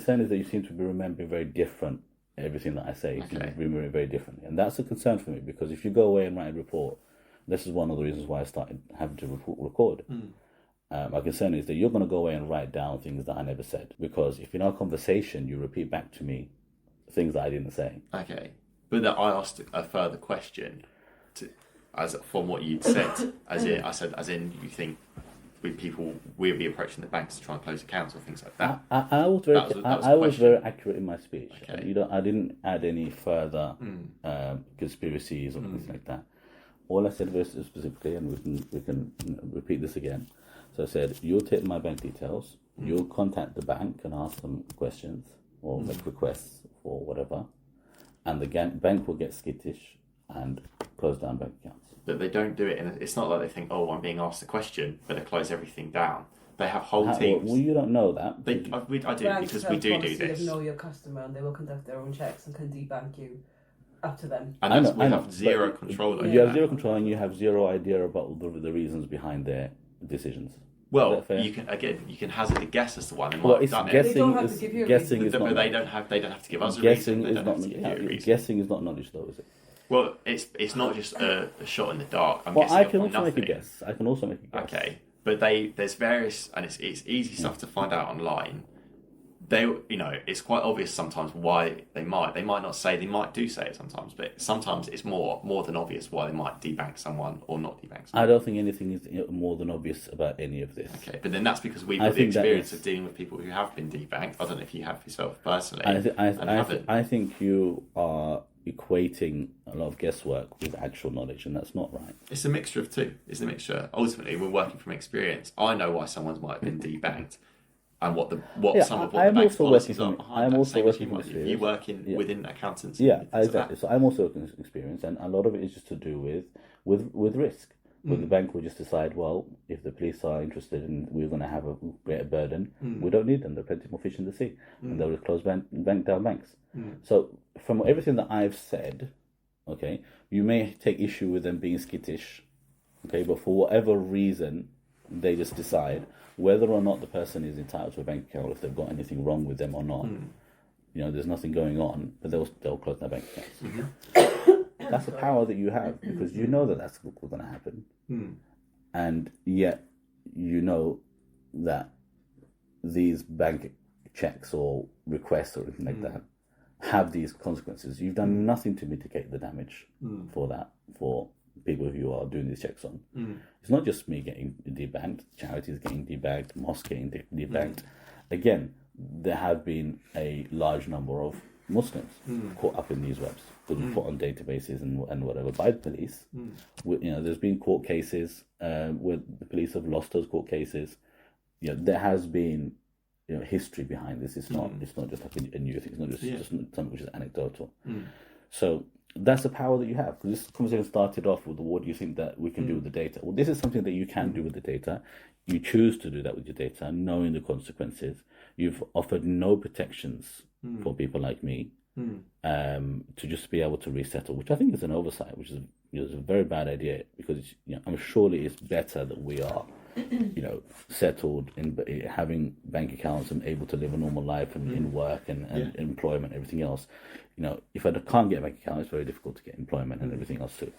concern is that you seem to be remembering very different everything that I say. You seem to be remembering very differently, and that's a concern for me because if you go away and write a report, this is one of the reasons why I started having to record. My concern is that you're going to go away and write down things that I never said because if in our conversation you repeat back to me things that I didn't say. Okay, but that I asked a further question from what you'd said, as in you think we'll be approaching the banks to try and close accounts or things like that. I was very accurate in my speech. Okay. I didn't add any further conspiracies or things like that. All I said very specifically, and we can repeat this again. So I said, you'll take my bank details, you'll contact the bank and ask them questions or make requests or whatever, and the bank will get skittish and close down bank accounts. But they don't do it, it's not like they think, oh, I'm being asked a question, better close everything down. They have whole teams. Well, you don't know that. I do, because we do this. Know your customer, and they will conduct their own checks and can debank you up to them. And we have zero control over that. You have zero control, and you have zero idea about the reasons behind their decisions. Well, you can hazard a guess as to why they might have done it. They don't have to give you a guessing reason. But they don't have to give us a reason. Guessing is not knowledge, though, is it? Well, it's not just a shot in the dark. I can also make a guess. Okay, but there's various, and it's easy stuff to find out online. It's quite obvious sometimes why they might not say. They might do say it sometimes, but sometimes it's more than obvious why they might debank someone or not debank someone. I don't think anything is more than obvious about any of this. Okay, but then that's because we've got the experience of dealing with people who have been debanked. I don't know if you have yourself personally. I think you are equating a lot of guesswork with actual knowledge, and that's not right. It's a mixture of two. It's a mixture. Ultimately, we're working from experience. I know why someone's might have been debanked. And some of the bank's policies are behind that. I'm also working from experience. You work within accountants. Yeah, exactly. So I'm also working from experience, and a lot of it is just to do with risk. Where the bank will just decide, well, if the police are interested and we're going to have a greater burden, we don't need them. There are plenty more fish in the sea, and they'll just close down banks. So from everything that I've said, okay, you may take issue with them being skittish, okay, but for whatever reason, they just decide whether or not the person is entitled to a bank account, if they've got anything wrong with them or not. There's nothing going on, but they'll close their bank accounts. That's the power that you have because you know that that's going to happen, and yet you know that these bank checks or requests or anything like that have these consequences. You've done nothing to mitigate the damage for that for people who you are doing these checks on. It's not just me getting debanked, charities getting debanked, mosques getting debanked. Again, there have been a large number of Muslims caught up in these webs because put on databases and whatever by the police. There's been court cases where the police have lost those court cases. There has been history behind this. It's not just like a new thing. It's not just something which is anecdotal. So that's the power that you have. This conversation started off with what do you think that we can do with the data? Well, this is something that you can do with the data. You choose to do that with your data, knowing the consequences. You've offered no protections for people like me to just be able to resettle, which I think is an oversight, which is a very bad idea because I'm surely it's better that we are settled in having bank accounts and able to live a normal life and in work and employment, everything else. If I can't get a bank account, it's very difficult to get employment and everything else too.